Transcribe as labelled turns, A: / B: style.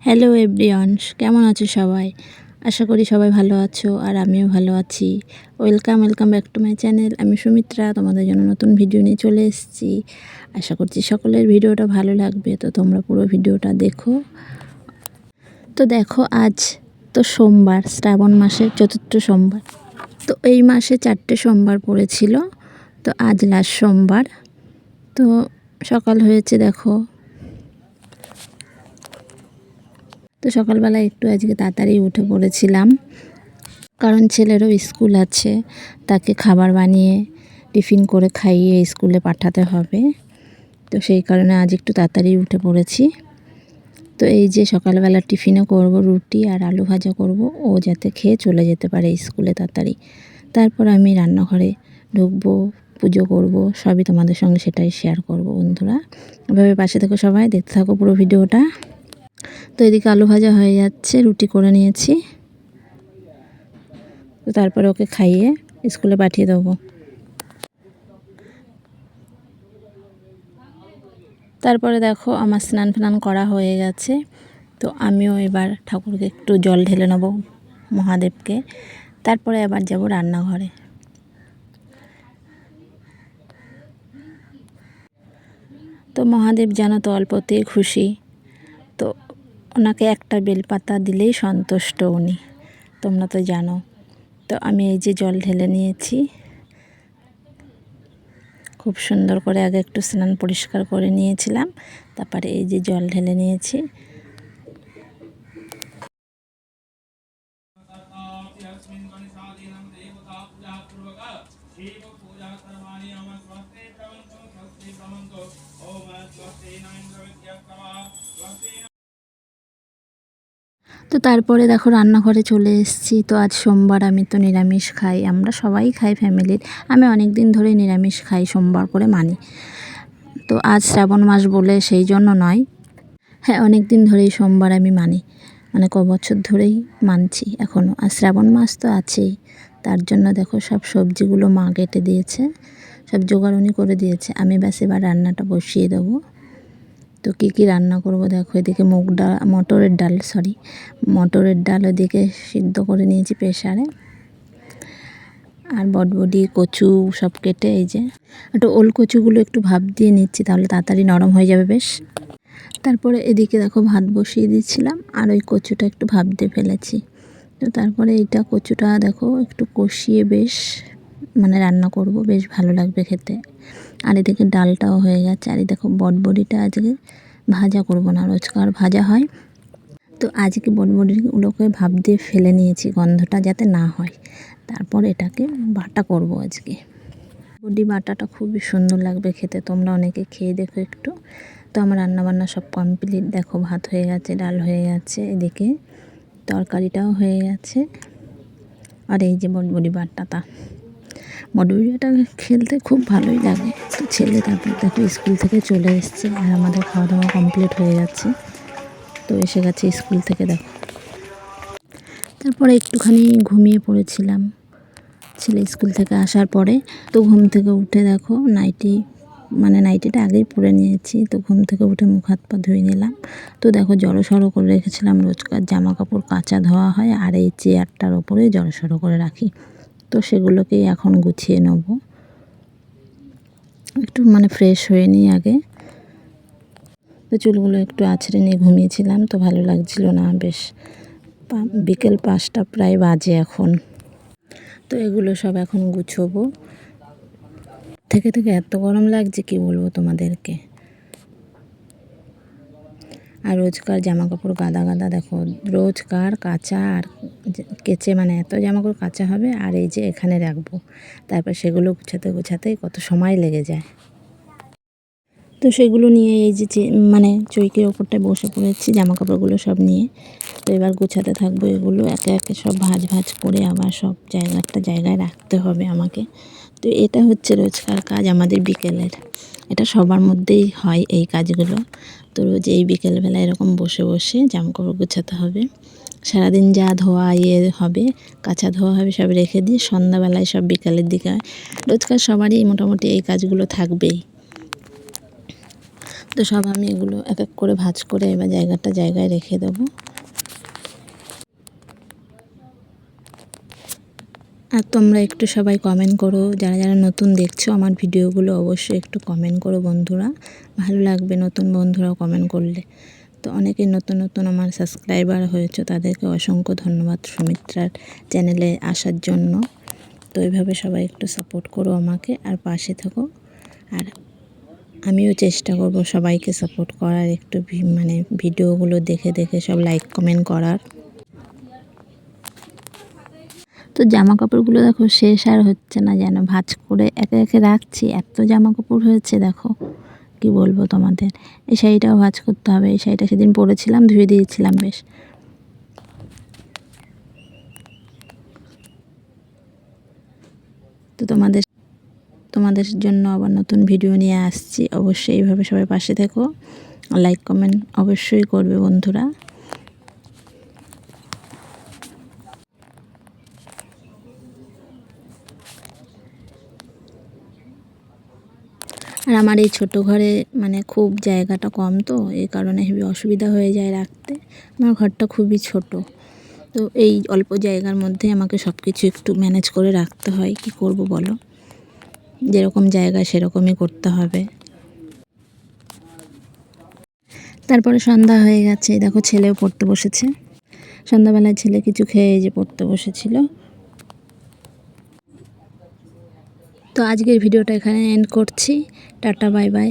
A: Hello everyone, কেমন আছো সবাই? আশা করি সবাই ভালো আছো আর আমিও ভালো আছি। Welcome back to my channel. আমি সুমিত্রা, তোমাদের জন্য নতুন ভিডিও নিয়ে চলে এসেছি। আশা করছি সকলের ভিডিওটা ভালো লাগবে, তো তোমরা পুরো ভিডিওটা দেখো। তো দেখো, আজ তো সোমবার, শ্রাবণ মাসের চতুর্থ সোমবার। তো এই মাসে 4টে সোমবার পড়েছিল, তো আজ লাস্ট সোমবার। তো সকাল হয়েছে দেখো। তো সকালবেলা একটু আজকে তাড়াতাড়ি উঠে পড়েছিলাম, কারণ ছেলেরও স্কুল আছে, তাকে খাবার বানিয়ে টিফিন করে খাইয়ে স্কুলে পাঠাতে হবে। তো সেই কারণে আজ একটু তাড়াতাড়ি উঠে পড়েছি। তো এই যে সকালবেলা টিফিনও করব, রুটি আর আলু ভাজা করব, ও যাতে খেয়ে চলে যেতে পারে স্কুলে তাড়াতাড়ি। তারপর আমি রান্নাঘরে ঢুকবো, পুজো করব, সবই তোমাদের সঙ্গে সেটাই শেয়ার করব। বন্ধুরা এভাবে পাশে থেকো, সবাই দেখতে থাকো পুরো ভিডিওটা। তো এদিকে আলু ভাজা হয়ে যাচ্ছে, রুটি করে নিয়েছি। তো তারপরে ওকে খাইয়ে স্কুলে পাঠিয়ে দেবো। তারপরে দেখো আমার স্নান করা হয়ে গেছে। তো আমিও এবার ঠাকুরকে একটু জল ঢেলে নেব, মহাদেবকে। তারপরে আবার যাব রান্নাঘরে। তো মহাদেব জানো তো অল্পতেই খুশি, তো ওনাকে একটা বেলপাতা দিলেই সন্তুষ্ট উনি, তোমরা তো জানো। তো আমি এই যে জল ঢেলে নিয়েছি, খুব সুন্দর করে আগে একটু স্নান পরিষ্কার করে নিয়েছিলাম, তারপরে এই যে জল ঢেলে নিয়েছি। তো তারপরে দেখো রান্নাঘরে চলে এসেছি। তো আজ সোমবার, আমি তো নিরামিষ খাই, আমরা সবাই খাই ফ্যামিলির। আমি অনেক দিন ধরে নিরামিষ খাই, সোমবার করে মানি। তো আজ শ্রাবণ মাস বলে সেই জন্য নয়, হ্যাঁ অনেক দিন ধরেই সোমবার আমি মানি, মানে ক বছর ধরেই মানছি এখনও। আর শ্রাবণ মাস তো আছেই, তার জন্য দেখো সব সবজিগুলো মা কেটে দিয়েছে, সব জোগাড় উনি করে দিয়েছে। আমি ব্যাস এবার রান্নাটা বসিয়ে দেবো। তো কী কী রান্না করব দেখো, এদিকে মটরের ডাল ওদিকে সিদ্ধ করে নিয়েছি প্রেসারে। আর বটবডি কচু সব কেটে, এই যে একটু ওল কচুগুলো একটু ভাপ দিয়ে নিচ্ছি, তাহলে তাড়াতাড়ি নরম হয়ে যাবে বেশ। তারপরে এদিকে দেখো ভাত বসিয়ে দিয়েছিলাম, আর ওই কচুটা একটু ভাপ দিয়ে ফেলেছি। তো তারপরে এইটা কচুটা দেখো একটু কষিয়ে বেশ মানে রান্না করব, বেশ ভালো লাগবে খেতে। আর এদিকে ডালটাও হয়ে গেছে। আর এই দেখো বটবডিটা আজকে ভাজা করব না, রোজকার ভাজা হয়, তো আজকে বটবডিগুলোকে ভাপ দিয়ে ফেলে নিয়েছি, গন্ধটা যাতে না হয়। তারপর এটাকে বাটা করব আজকে। বডি বাটাটা খুবই সুন্দর লাগবে খেতে, তোমরা অনেকে খেয়ে দেখো একটু। তো আমার রান্নাবান্না সব কমপ্লিট, দেখো ভাত হয়ে গেছে, ডাল হয়ে গেছে, এদিকে তরকারিটাও হয়ে গেছে। আর এই যে বটবডি বাটাটা খেলতে খুব ভালোই লাগে। তো ছেলে তারপর দেখো স্কুল থেকে চলে এসছে, আর আমাদের খাওয়া দাওয়া কমপ্লিট হয়ে যাচ্ছে। তো এসে গেছে স্কুল থেকে দেখো। তারপরে একটুখানি ঘুমিয়ে পড়েছিলাম ছেলে স্কুল থেকে আসার পরে। তো ঘুম থেকে উঠে দেখো নাইটিটা আগেই পরে নিয়েছি। তো ঘুম থেকে উঠে মুখ হাত পা ধুয়ে নিলাম। তো দেখো জড়সড়ো করে রেখেছিলাম, রোজকার জামা কাপড় কাচা ধোয়া হয়, আর এই চেয়ারটার ওপরে জড়সড়ো করে রাখি। তো সেগুলোকেই এখন গুছিয়ে নেব, একটু ফ্রেশ হয়ে নিই আগে। তো চুলগুলো একটু আছড়ে নিয়ে ঘুমিয়েছিলাম, তো ভালো লাগছিল না বেশ। বিকেল 5টা প্রায় বাজে এখন। তো এগুলো সব এখন গুছোবো। থেকে এত গরম লাগছে কি বলবো তোমাদেরকে। আর রোজকার জামা কাপড় গাদা দেখো, রোজকার কাচা আর কেচে এত জামা কাপড় কাচা হবে, আর এই যে এখানে রাখবো, তারপর সেগুলো গুছাতে কত সময় লেগে যায়। তো সেগুলো নিয়ে এই যে চৌকির ওপরটায় বসে পড়েছি জামা কাপড়গুলো সব নিয়ে। তো এবার গুছাতে থাকবো, এগুলো একে একে সব ভাঁজ করে আবার সব একটা জায়গায় রাখতে হবে আমাকে। তো এটা হচ্ছে রোজকার কাজ আমাদের বিকেলের, এটা সবার মধ্যেই হয় এই কাজগুলো। তো রোজ এই বিকেলবেলা এরকম বসে জামা কাপড় গুছাতে হবে। সারাদিন যা ধোয়া হবে, কাঁচা ধোয়া হবে, সব রেখে দিয়ে সন্ধ্যাবেলায় সব বিকালের দিকে রোজকার সবারই মোটামুটি এই কাজগুলো থাকবেই। তো সব আমি এগুলো এক এক করে ভাঁজ করে এবার জায়গায় রেখে দেবো। আর তোমরা একটু সবাই কমেন্ট করো, যারা যারা নতুন দেখছো আমার ভিডিওগুলো অবশ্যই একটু কমেন্ট করো বন্ধুরা, ভালো লাগবে নতুন বন্ধুরাও কমেন্ট করলে। তো অনেকেই নতুন নতুন আমার সাবস্ক্রাইবার হয়েছে, তাদেরকে অসংখ্য ধন্যবাদ সুমিত্রার চ্যানেলে আসার জন্য। তো এইভাবে সবাই একটু সাপোর্ট করো আমাকে আর পাশে থাকো। আর আমিও চেষ্টা করব সবাইকে সাপোর্ট করার, একটু মানে ভিডিওগুলো দেখে দেখে সব লাইক কমেন্ট করার। তো জামা কাপড়গুলো দেখো শেষ আর হচ্ছে না, যেন ভাঁজ করে একে একে রাখছি, এত জামা কাপড় হয়েছে দেখো কি বলবো তোমাদের। এই শাড়িটাও ভাঁজ করতে হবে, এই শাড়িটা সেদিন পরেছিলাম, ধুয়ে দিয়েছিলাম বেশ। তো তোমাদের জন্য আবার নতুন ভিডিও নিয়ে আসছি, অবশ্যই এইভাবে সবাই পাশে থেকো, লাইক কমেন্ট অবশ্যই করবে বন্ধুরা। আর আমার এই ছোটো ঘরে মানে খুব জায়গাটা কম, তো এই কারণে হেবি অসুবিধা হয়ে যায় রাখতে। আমার ঘরটা খুবই ছোট, তো এই অল্প জায়গার মধ্যে আমাকে সব কিছু একটু ম্যানেজ করে রাখতে হয়। কি করব বলো, যেরকম জায়গা সেরকমই করতে হবে। তারপরে সন্ধ্যা হয়ে গেছে, দেখো ছেলেও পড়তে বসেছে। সন্ধ্যাবেলায় ছেলে কিছু খেয়ে যে পড়তে বসেছিল। তো আজকের ভিডিওটা এখানে এন্ড করছি। Tata bye bye.